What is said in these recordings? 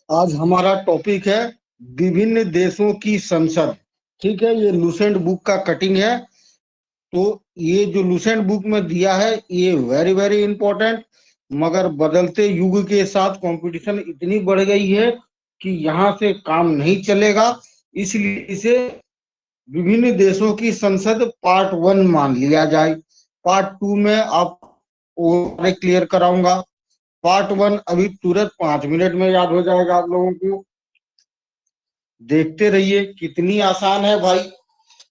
आज हमारा टॉपिक है विभिन्न देशों की संसद। ठीक है, ये लुसेंट बुक का कटिंग है। तो ये जो लुसेंट बुक में दिया है ये वेरी वेरी इंपॉर्टेंट। मगर बदलते युग के साथ कंपटीशन इतनी बढ़ गई है कि यहाँ से काम नहीं चलेगा। इसलिए इसे विभिन्न देशों की संसद पार्ट वन मान लिया जाए। पार्ट टू में आप और क्लियर कराऊंगा। पार्ट वन अभी तुरंत 5 मिनट में याद हो जाएगा आप लोगों को। देखते रहिए कितनी आसान है भाई।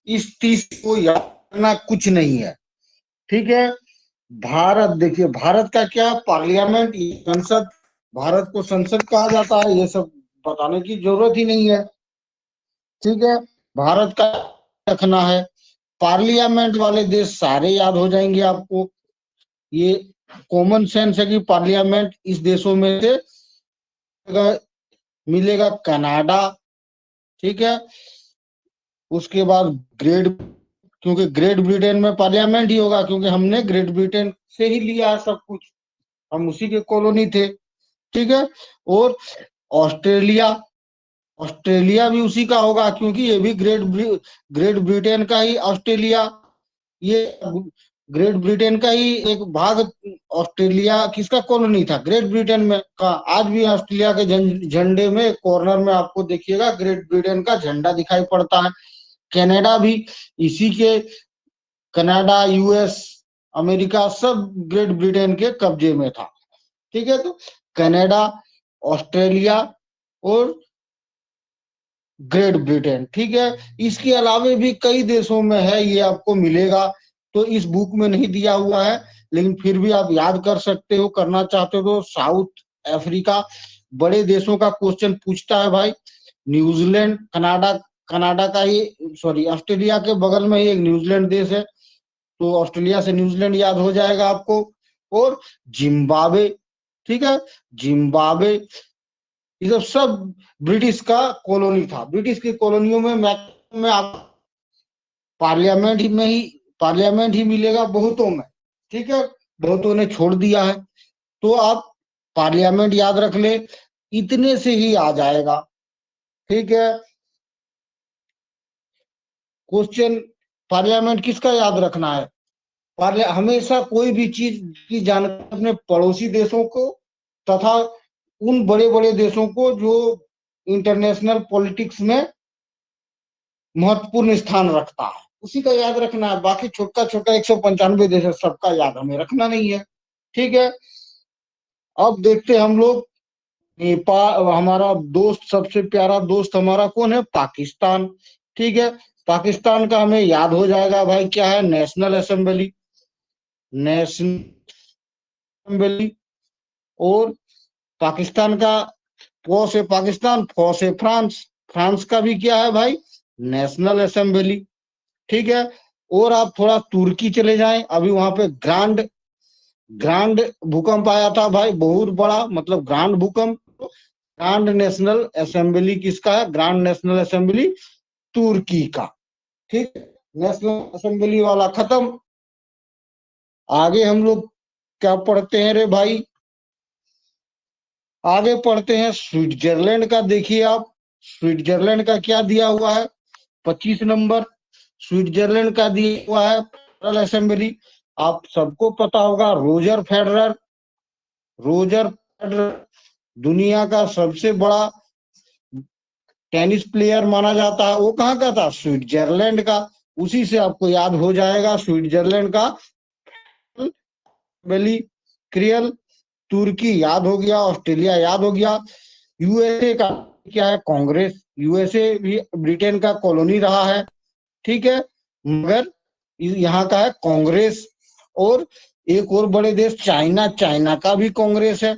इस 30 को याद करना कुछ नहीं है। ठीक है। भारत, देखिए भारत का क्या पार्लियामेंट, संसद। भारत को संसद कहा जाता है, ये सब बताने की जरूरत ही नहीं है। ठीक है। भारत का रखना है। पार्लियामेंट वाले देश सारे याद हो जाएंगे आपको। ये कॉमन सेंस है कि पार्लियामेंट इस देशों में से मिलेगा कनाडा। ठीक है। उसके बाद ग्रेट, क्योंकि ग्रेट ब्रिटेन में पार्लियामेंट ही होगा, क्योंकि हमने ग्रेट ब्रिटेन से ही लिया है सब कुछ, हम उसी के कॉलोनी थे। ठीक है। और ऑस्ट्रेलिया, ऑस्ट्रेलिया भी उसी का होगा, क्योंकि ये भी ग्रेट ब्रिटेन का ही ऑस्ट्रेलिया, ये ग्रेट ब्रिटेन का ही एक भाग। ऑस्ट्रेलिया किसका कॉलोनी था? ग्रेट ब्रिटेन में का। आज भी ऑस्ट्रेलिया के झंडे में कॉर्नर में आपको देखिएगा ग्रेट ब्रिटेन का झंडा दिखाई पड़ता है। कनाडा भी इसी के, कनाडा, यूएस, अमेरिका सब ग्रेट ब्रिटेन के कब्जे में था। ठीक है। तो कनाडा, ऑस्ट्रेलिया और ग्रेट ब्रिटेन। ठीक है। इसके अलावे भी कई देशों में है, ये आपको मिलेगा। तो इस बुक में नहीं दिया हुआ है, लेकिन फिर भी आप याद कर सकते हो, करना चाहते हो तो। साउथ अफ्रीका, बड़े देशों का क्वेश्चन पूछता है भाई। न्यूजीलैंड, कनाडा, कनाडा का ही, सॉरी, ऑस्ट्रेलिया के बगल में ही एक न्यूजीलैंड देश है, तो ऑस्ट्रेलिया से न्यूजीलैंड याद हो जाएगा आपको। और जिम्बाब्वे। ठीक है। जिम्बाब्वे, ये सब ब्रिटिश का कॉलोनी था। ब्रिटिश की कॉलोनियों में आप पार्लियामेंट ही मिलेगा बहुतों में। ठीक है। बहुतों ने छोड़ दिया है, तो आप पार्लियामेंट याद रख ले, इतने से ही आ जाएगा। ठीक है। क्वेश्चन, पार्लियामेंट किसका याद रखना है? हमेशा कोई भी चीज की जानकारी अपने पड़ोसी देशों को तथा उन बड़े बड़े देशों को जो इंटरनेशनल पॉलिटिक्स में महत्वपूर्ण स्थान रखता है, उसी का याद रखना है। बाकी छोटा छोटा 195 देश है, सबका याद हमें रखना नहीं है। ठीक है। अब देखते हैं हम लोग। नेपाल, हमारा दोस्त, सबसे प्यारा दोस्त हमारा कौन है? पाकिस्तान। ठीक है। पाकिस्तान का हमें याद हो जाएगा भाई, क्या है? National assembly. National assembly. और पाकिस्तान का पौ से पाकिस्तान, फौ से फ्रांस। फ्रांस का भी क्या है भाई? National assembly. ठीक है। और आप थोड़ा तुर्की चले जाएं, अभी वहां पे ग्रांड ग्रांड भूकंप आया था भाई, बहुत बड़ा, मतलब ग्रांड भूकंप। ग्रांड नेशनल असेंबली किसका है? ग्रांड नेशनल असेंबली तुर्की का। ठीक। नेशनल असेंबली वाला खत्म। आगे हम लोग क्या पढ़ते हैं रे भाई? आगे पढ़ते हैं स्विट्जरलैंड का। देखिए आप, स्विट्जरलैंड का क्या दिया हुआ है? 25 नंबर स्विट्जरलैंड का दिया हुआ है फेडरल असेंबली। आप सबको पता होगा, रोजर फेडरर। रोजर फेडरर दुनिया का सबसे बड़ा टेनिस प्लेयर माना जाता है। वो कहाँ का था? स्विट्जरलैंड का। उसी से आपको याद हो जाएगा स्विट्जरलैंड का वैली, क्रियल। तुर्की याद हो गया, ऑस्ट्रेलिया याद हो गया। यूएसए का क्या है? कांग्रेस। यूएसए भी ब्रिटेन का कॉलोनी रहा है। ठीक है। मगर यहाँ का है कांग्रेस। और एक और बड़े देश चाइना, चाइना का भी कांग्रेस है।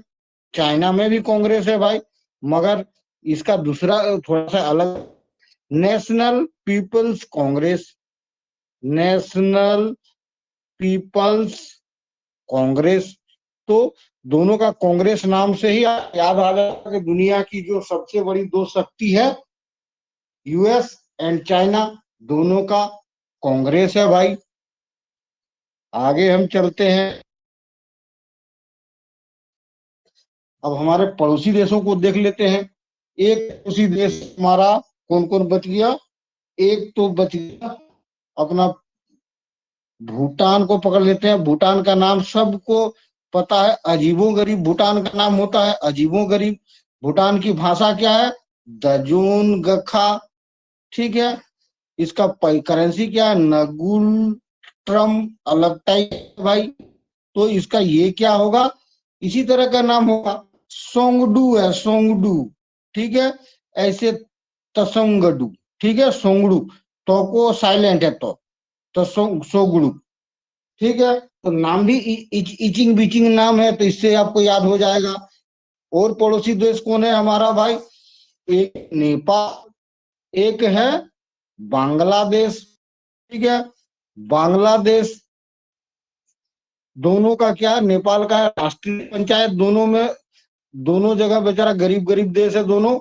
चाइना में भी कांग्रेस है भाई, मगर इसका दूसरा थोड़ा सा अलग, National People's Congress. National People's Congress. तो दोनों का कांग्रेस नाम से ही याद आ जाएगा कि दुनिया की जो सबसे बड़ी दो शक्ति है, यूएस एंड चाइना, दोनों का कांग्रेस है भाई। आगे हम चलते हैं। अब हमारे पड़ोसी देशों को देख लेते हैं। एक उसी देश हमारा कौन कौन बच गया, एक तो बच गया अपना भूटान को पकड़ लेते हैं। भूटान का नाम सबको पता है, अजीबोगरीब भूटान का नाम होता है, अजीबोगरीब। भूटान की भाषा क्या है, दजून गखा। ठीक है, इसका करेंसी क्या है, नगुल ट्रम अलगटाई भाई। तो इसका ये क्या होगा, इसी तरह का नाम होगा, सोंगडू है, सोंगडू। ठीक है, ऐसे तसोंगडू। ठीक है, सोंगडू, तो को साइलेंट है, तो सोगडू। ठीक है, तो नाम भी इचिंग बिचिंग नाम है, तो इससे आपको याद हो जाएगा। और पड़ोसी देश कौन है हमारा भाई, एक नेपाल, एक है बांग्लादेश। ठीक है, बांग्लादेश, दोनों का क्या, नेपाल का राष्ट्रीय पंचायत, दोनों में, दोनों जगह बेचारा गरीब गरीब देश है दोनों,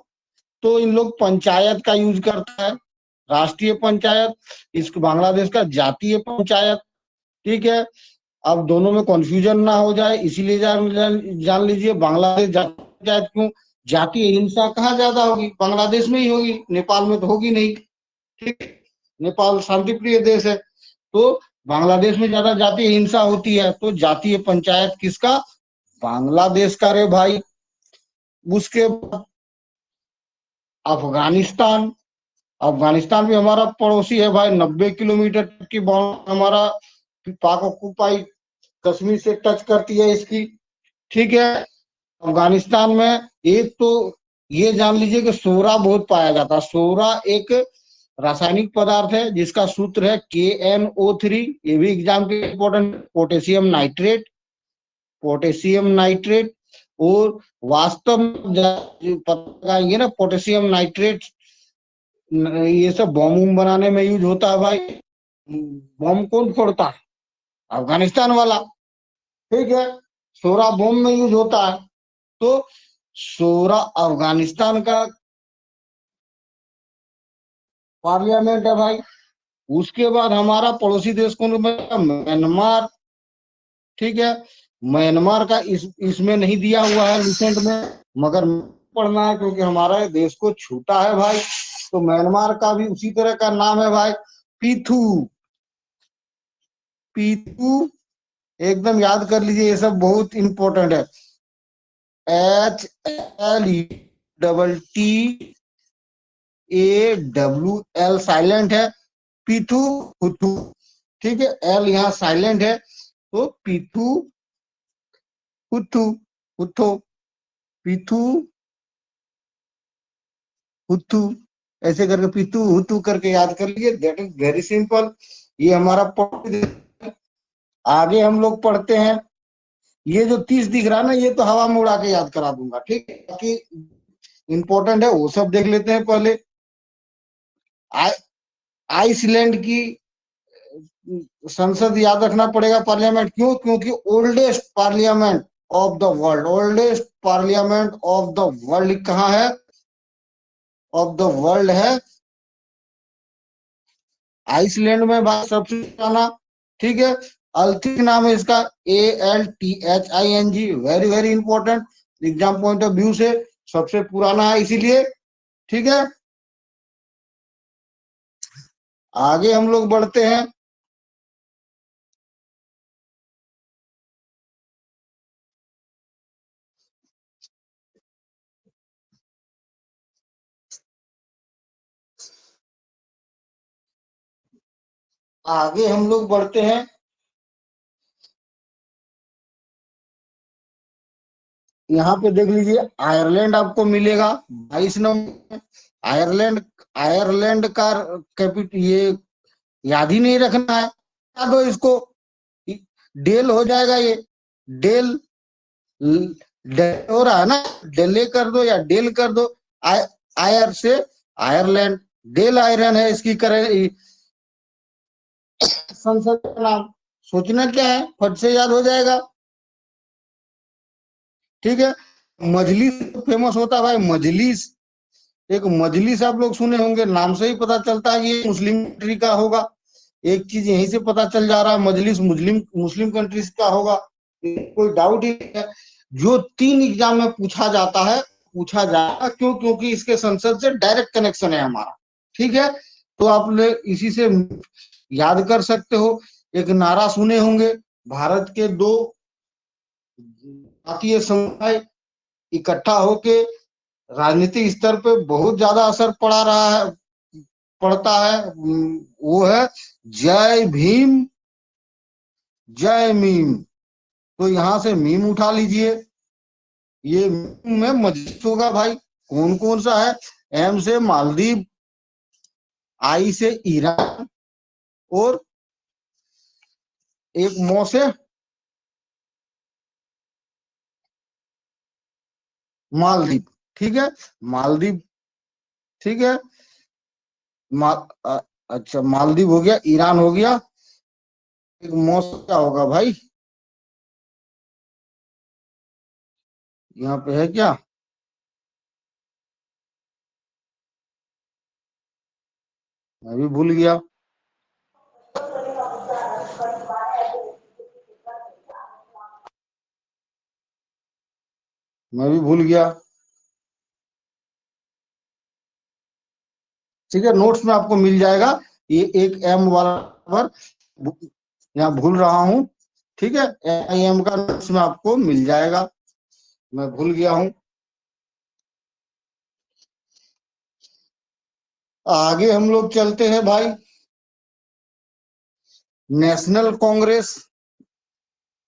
तो इन लोग पंचायत का यूज करता है, राष्ट्रीय पंचायत, इस बांग्लादेश का जातीय पंचायत। ठीक है, अब दोनों में कंफ्यूजन ना हो जाए इसीलिए जान लीजिए, बांग्लादेश जातीय पंचायत क्यों, जातीय हिंसा कहाँ ज्यादा होगी, बांग्लादेश में ही होगी, नेपाल में तो होगी नहीं। ठीक, नेपाल शांतिप्रिय देश है, तो बांग्लादेश में ज्यादा जातीय हिंसा होती है, तो जातीय पंचायत किसका, बांग्लादेश का रे भाई। उसके बाद अफगानिस्तान, अफगानिस्तान भी हमारा पड़ोसी है भाई, 90 किलोमीटर की बाउंड्री हमारा पाक ऑक्युपाई कश्मीर से टच करती है इसकी। ठीक है, अफगानिस्तान में एक तो ये जान लीजिए कि सोरा बहुत पाया जाता है। सोरा एक रासायनिक पदार्थ है जिसका सूत्र है KNO3, ये भी एग्जाम के important, potassium nitrate, potassium nitrate. और वास्तव में पता लगाएंगे ना, पोटेशियम नाइट्रेट ये सब बॉम्ब बनाने में यूज होता है भाई। बॉम्ब कौन फोड़ता है, अफगानिस्तान वाला। ठीक है, सोरा बॉम्ब में यूज होता है, तो सोरा अफगानिस्तान का पार्लियामेंट है भाई। उसके बाद हमारा पड़ोसी देश कौन, म्यांमार। ठीक है, म्यांमार का इसमें नहीं दिया हुआ है रिसेंट में, मगर पढ़ना है क्योंकि हमारे देश को छूटा है भाई। तो म्यांमार का भी उसी तरह का नाम है भाई, पीथू। पीथू एकदम याद कर लीजिए, ये सब बहुत इंपॉर्टेंट है। HLETTAWL साइलेंट है, पीथू हुथू। ठीक है, एल यहाँ साइलेंट है, तो पीथू हुथू, हुथो, पीथू हुथू, ऐसे करके पीथू हुथू करके याद कर लिए, दैट इज वेरी सिंपल। ये हमारा आगे हम लोग पढ़ते हैं। ये जो 30 दिख रहा है ना, ये तो हवा में उड़ा के याद करा दूंगा। ठीक है, बाकी इंपॉर्टेंट है वो सब देख लेते हैं पहले। आइसलैंड की संसद याद रखना पड़ेगा, पार्लियामेंट, क्यों, क्योंकि oldest parliament of the world, oldest parliament of the world कहाँ है, ऑफ द वर्ल्ड है आइसलैंड में भाई, सबसे पुराना। ठीक है, अल्थिंग नाम है इसका, ALTHING, very very important exam point of view से, सबसे पुराना है इसीलिए। ठीक है, आगे हम लोग बढ़ते हैं। आगे हम लोग बढ़ते हैं, यहाँ पे देख लीजिए, आयरलैंड आपको मिलेगा 22 नंबर। आयरलैंड, आयरलैंड का कैपिटल ये याद ही नहीं रखना है, याद हो इसको, डेल हो जाएगा ये, डेल, डेल हो रहा है ना, डेले कर दो या डेल कर दो। आयर से आयरलैंड, डेल आयरन है इसकी करे संसद का नाम। सोचना क्या है, फट से याद हो जाएगा। ठीक है, मजलिस फेमस होता है भाई, मजलिस, एक मजलिस आप लोग सुने होंगे, नाम से ही पता चलता है ये मुस्लिम कंट्री का होगा। एक चीज यहीं से पता चल जा रहा है, मजलिस मुस्लिम मुस्लिम कंट्रीज का होगा, कोई डाउट ही नहीं है। जो 3 एग्जाम में पूछा जाता है पूछा जाएगा। क्यों? क्योंकि इसके संसद से डायरेक्ट कनेक्शन है हमारा। ठीक है, तो आप इसी से याद कर सकते हो। एक नारा सुने होंगे, भारत के दो जातीय समुदाय इकट्ठा होके राजनीतिक स्तर पे बहुत ज्यादा असर पड़ा रहा है, पड़ता है। वो है जय भीम जय मीम। तो यहां से मीम उठा लीजिए। ये मीम में मजबूत होगा भाई। कौन कौन सा है? एम से मालदीव, आई से ईरान, और एक मौ से मालदीव। ठीक है, मालदीव। ठीक है, मा, अच्छा, मालदीव हो गया, ईरान हो गया, एक मौ से क्या होगा भाई? यहाँ पे है क्या? मैं भी भूल गया। मैं भी भूल गया। ठीक है, नोट्स में आपको मिल जाएगा। ये एक एम वाला पर यहाँ भूल रहा हूँ। ठीक है, आई एम का नोट्स में आपको मिल जाएगा। मैं भूल गया हूँ। आगे हम लोग चलते हैं भाई। नेशनल कांग्रेस,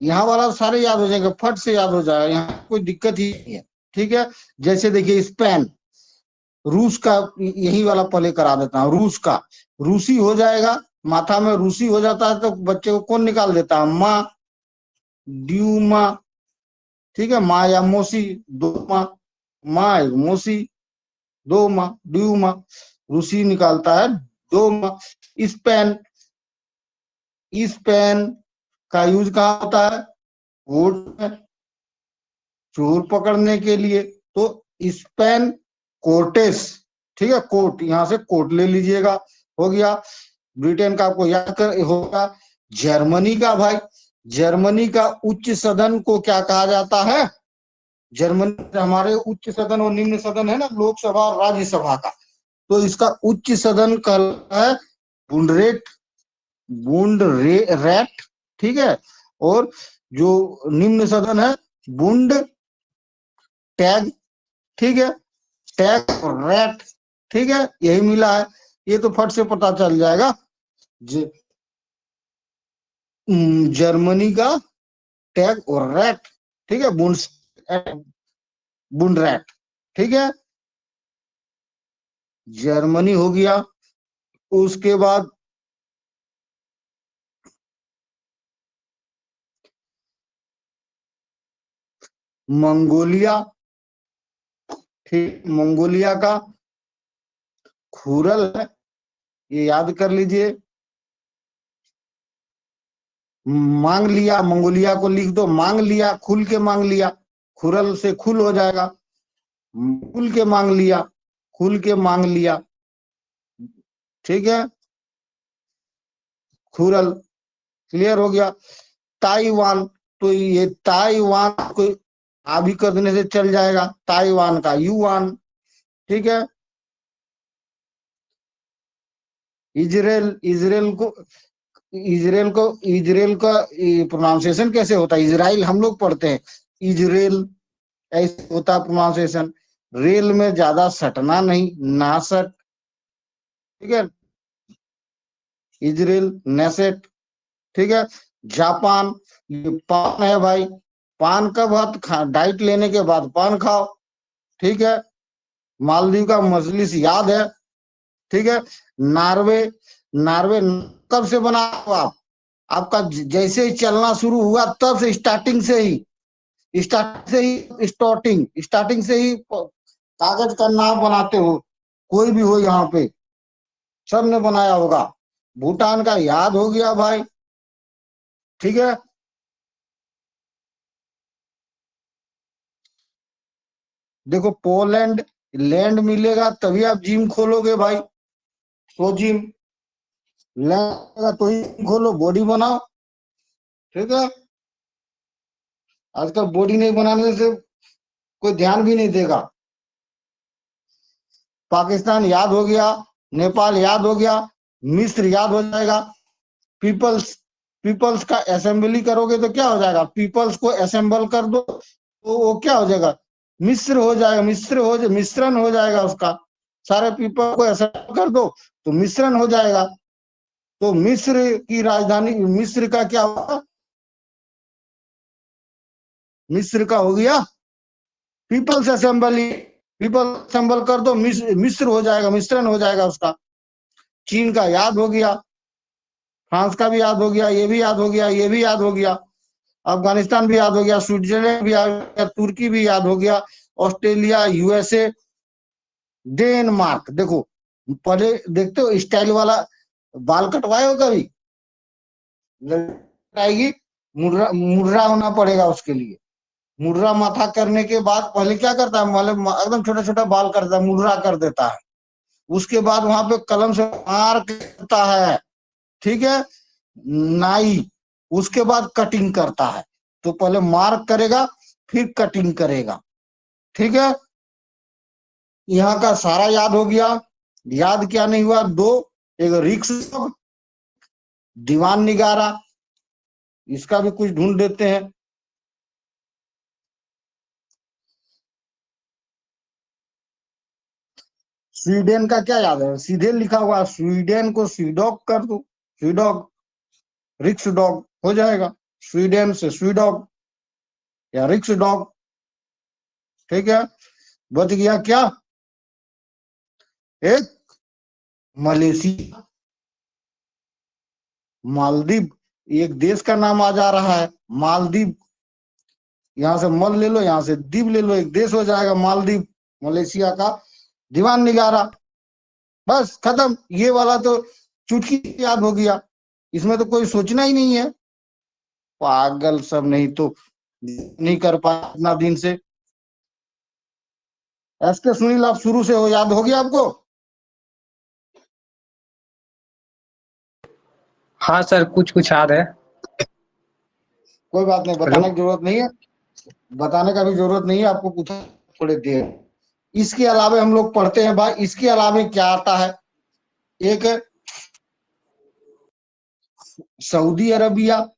यहाँ वाला सारे याद हो जाएंगे, फट से याद हो जाएगा, यहाँ कोई दिक्कत ही नहीं है। ठीक है, जैसे देखिए स्पेन, रूस का, यही वाला पहले करा देता हूँ। रूस का रूसी हो जाएगा, माथा में रूसी हो जाता है तो बच्चे को कौन निकाल देता है? माँ, ड्यूमा। ठीक है, माँ या मौसी, दो माँ, माँ एक मौसी, दो माँ, ड्यूमा। रूसी निकालता है दो माँ। स्पेन, स्पेन का यूज कहाँ होता है? कोर्ट में, चोर पकड़ने के लिए। तो स्पेन कोर्टेस। ठीक है, कोर्ट, यहां से कोर्ट ले लीजिएगा। हो गया। ब्रिटेन का आपको याद कर होगा। जर्मनी का भाई, जर्मनी का उच्च सदन को क्या कहा जाता है? जर्मनी हमारे उच्च सदन और निम्न सदन है ना, लोकसभा और राज्यसभा का। तो इसका उच्च सदन कहलाता है बुंडरेट, रैट। ठीक है, और जो निम्न सदन है बुंड टैग। ठीक है, टैग और रैट। ठीक है, यही मिला है। ये तो फट से पता चल जाएगा। जर्मनी का टैग और रैट। ठीक है, बुंड रैट। ठीक है, जर्मनी हो गया। उसके बाद मंगोलिया। ठीक, मंगोलिया का खुरल है, ये याद कर लीजिए। मांग लिया, मंगोलिया को लिख दो, मांग लिया, खुल के मांग लिया। खुरल से खुल हो जाएगा, खुल के मांग लिया, खुल के मांग लिया। ठीक है, खुरल क्लियर हो गया। ताइवान, तो ये ताइवान को आ भी कर देने से चल जाएगा, ताइवान का युआन। ठीक है, इजराइल, इजराइल का प्रोनाउंसिएशन कैसे होता है? इजराइल हम लोग पढ़ते हैं, इजराइल ऐसे होता है प्रोनाउंसिएशन। रेल में ज्यादा सटना नहीं, ना सट। ठीक है, इजराइल, नेसेट। ठीक है, जापान, ये पान है भाई। पान कब डाइट लेने के बाद पान खाओ। ठीक है, मालदीव का मजलिस याद है। ठीक है, नॉर्वे, नॉर्वे कब से बना हो आप? आपका जैसे ही चलना शुरू हुआ तब से, स्टार्टिंग से ही कागज का नाम बनाते हो। कोई भी हो यहाँ पे, सब ने बनाया होगा। भूटान का याद हो गया भाई। ठीक है, देखो पोलैंड, लैंड मिलेगा तभी आप जिम खोलोगे भाई। तो जिम लैंड तो ही खोलो, बॉडी बनाओ। ठीक है, आजकल बॉडी नहीं बनाने से कोई ध्यान भी नहीं देगा। पाकिस्तान याद हो गया, नेपाल याद हो गया, मिस्र याद हो जाएगा। पीपल्स पीपल्स का असेंबली करोगे तो क्या हो जाएगा, पीपल्स को असेंबल कर दो तो वो क्या हो जाएगा, मिस्र हो जाएगा, मिश्रण हो जाएगा उसका। सारे पीपल को असेंबल कर दो तो मिश्रण हो जाएगा। तो मिस्र की राजधानी, मिस्र का क्या हुआ, मिस्र का हो गया पीपल्स असेंबली। पीपल असेंबल कर दो, मिस्र हो जाएगा, मिश्रण हो जाएगा उसका। चीन का याद हो गया, फ्रांस का भी याद हो गया, ये भी याद हो गया, ये भी याद हो गया, अफगानिस्तान भी याद हो गया, स्विट्जरलैंड भी याद हो गया, तुर्की भी याद हो गया, ऑस्ट्रेलिया, यूएसए, डेनमार्क। देखो पहले देखते हो स्टाइल वाला बाल कटवाए हो कभी, आएगी, मुर्रा मुर्रा होना पड़ेगा उसके लिए। मुर्रा माथा करने के बाद पहले क्या करता है, मतलब एकदम छोटा छोटा बाल करता है, मुर्रा कर देता है। उसके बाद वहां पे कलम से मार्क करता है, ठीक है, नाई। उसके बाद कटिंग करता है। तो पहले मार्क करेगा फिर कटिंग करेगा, ठीक है। यहाँ का सारा याद हो गया। याद क्या नहीं हुआ, दो, एक रिक्स, दीवान निगारा, इसका भी कुछ ढूंढ देते हैं। स्वीडन का क्या याद है, सीधे लिखा हुआ, स्वीडन को स्वीडॉग कर दो, स्वीडॉग, रिक्स डॉग हो जाएगा, स्वीडन से स्वीडॉग या रिक्स डॉग, ठीक है। बच गया क्या, एक मलेशिया, मालदीव, एक देश का नाम आ जा रहा है मालदीव। यहां से मल ले लो, यहां से दीव ले लो, एक देश हो जाएगा मालदीव, मलेशिया का दीवान निगारा। बस खत्म, ये वाला तो चुटकी याद हो गया, इसमें तो कोई सोचना ही नहीं है। पागल सब, नहीं तो नहीं कर पाया इतना दिन से। एस के सुनील आप शुरू से हो, याद हो गया आपको। हाँ सर, कुछ कुछ याद है। कोई बात नहीं, हेलो। बताने की जरूरत नहीं है, बताने का भी जरूरत नहीं है आपको, पूछा थोड़े देर। इसके अलावे हम लोग पढ़ते हैं भाई, इसके अलावे क्या आता है, एक सऊदी अरबिया,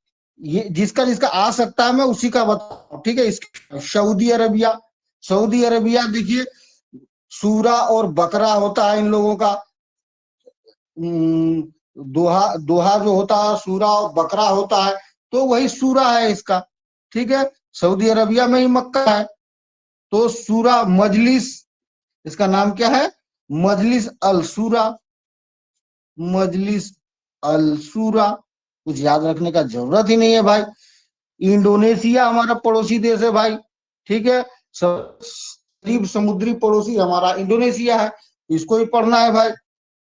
ये जिसका जिसका आ सकता है मैं उसी का बताऊं, ठीक है। सऊदी अरबिया, सऊदी अरबिया देखिए, सूरा और बकरा होता है इन लोगों का। दोहा दोहा जो होता है सूरा और बकरा होता है, तो वही सूरा है इसका, ठीक है। सऊदी अरबिया में ही मक्का है, तो सूरा मजलिस, इसका नाम क्या है, मजलिस अल सूरा, मजलिस अल सूरा। कुछ याद रखने का जरूरत ही नहीं है भाई। इंडोनेशिया हमारा पड़ोसी देश है भाई, ठीक है। करीब समुद्री पड़ोसी हमारा इंडोनेशिया है, इसको ही पढ़ना है भाई।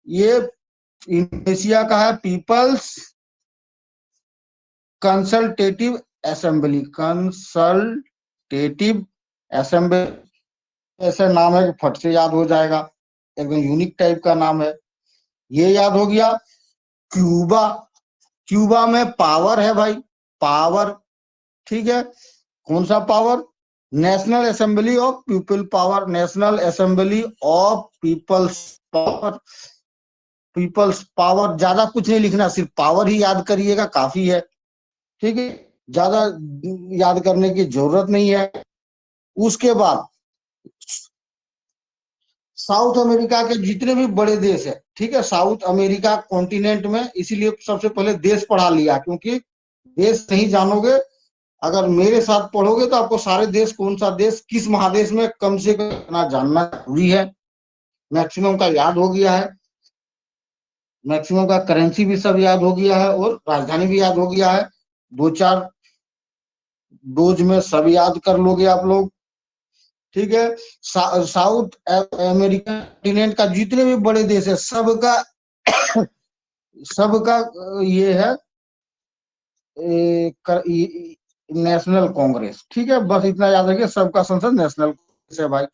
ये इंडोनेशिया का है People's Consultative Assembly, Consultative Assembly, ऐसा नाम है कि फट से याद हो जाएगा, एकदम यूनिक टाइप का नाम है। ये याद हो गया। क्यूबा, क्यूबा में पावर है भाई, पावर, ठीक है। कौन सा power, national assembly of people power, national assembly of peoples power, peoples power. ज्यादा कुछ नहीं लिखना, सिर्फ पावर ही याद करिएगा, काफी है, ठीक है। ज्यादा याद करने की जरूरत नहीं है। उसके बाद साउथ अमेरिका के जितने भी बड़े देश है, ठीक है, साउथ अमेरिका कॉन्टिनेंट में, इसीलिए सबसे पहले देश पढ़ा लिया, क्योंकि देश नहीं जानोगे, अगर मेरे साथ पढ़ोगे तो आपको सारे देश, कौन सा देश किस महादेश में, कम से कम जानना जरूरी है। मैक्सिमम का याद हो गया है, मैक्सिमम का करेंसी भी सब याद हो गया है, और राजधानी भी याद हो गया है। दो चार डोज में सब याद कर लोगे आप लोग, ठीक है। साउथ अमेरिकन कॉन्टिनेंट का जितने भी बड़े देश है, सबका सबका ये है नेशनल कांग्रेस, ठीक है। बस इतना याद रखिए, सबका संसद नेशनल कांग्रेस है भाई।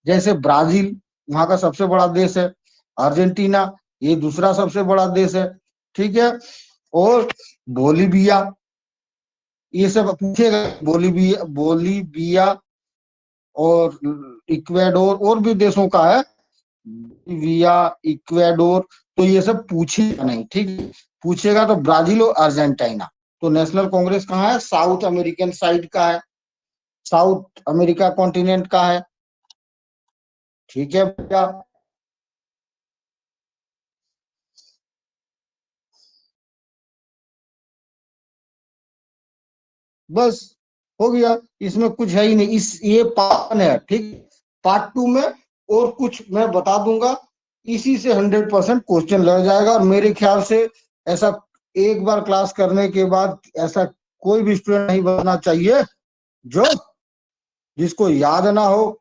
जैसे ब्राजील वहां का सबसे बड़ा देश है, अर्जेंटीना ये दूसरा सबसे बड़ा देश है, ठीक है। और बोलीविया, ये सब पूछेगा, बोलीविया, बोलीविया और इक्वेडोर और भी देशों का है, बोलिविया, इक्वेडोर, तो ये सब पूछेगा नहीं, ठीक है। पूछेगा तो ब्राजील और अर्जेंटीना। तो नेशनल कांग्रेस कहाँ है? साउथ अमेरिकन साइड का है, साउथ अमेरिका कॉन्टिनेंट का है, ठीक है भैया। बस हो गया, इसमें कुछ है ही नहीं। इस ये पार्ट है, ठीक। पार्ट टू में और कुछ मैं बता दूंगा, इसी से 100% क्वेश्चन लग जाएगा। और मेरे ख्याल से ऐसा एक बार क्लास करने के बाद ऐसा कोई भी स्टूडेंट नहीं बनना चाहिए जो जिसको याद ना हो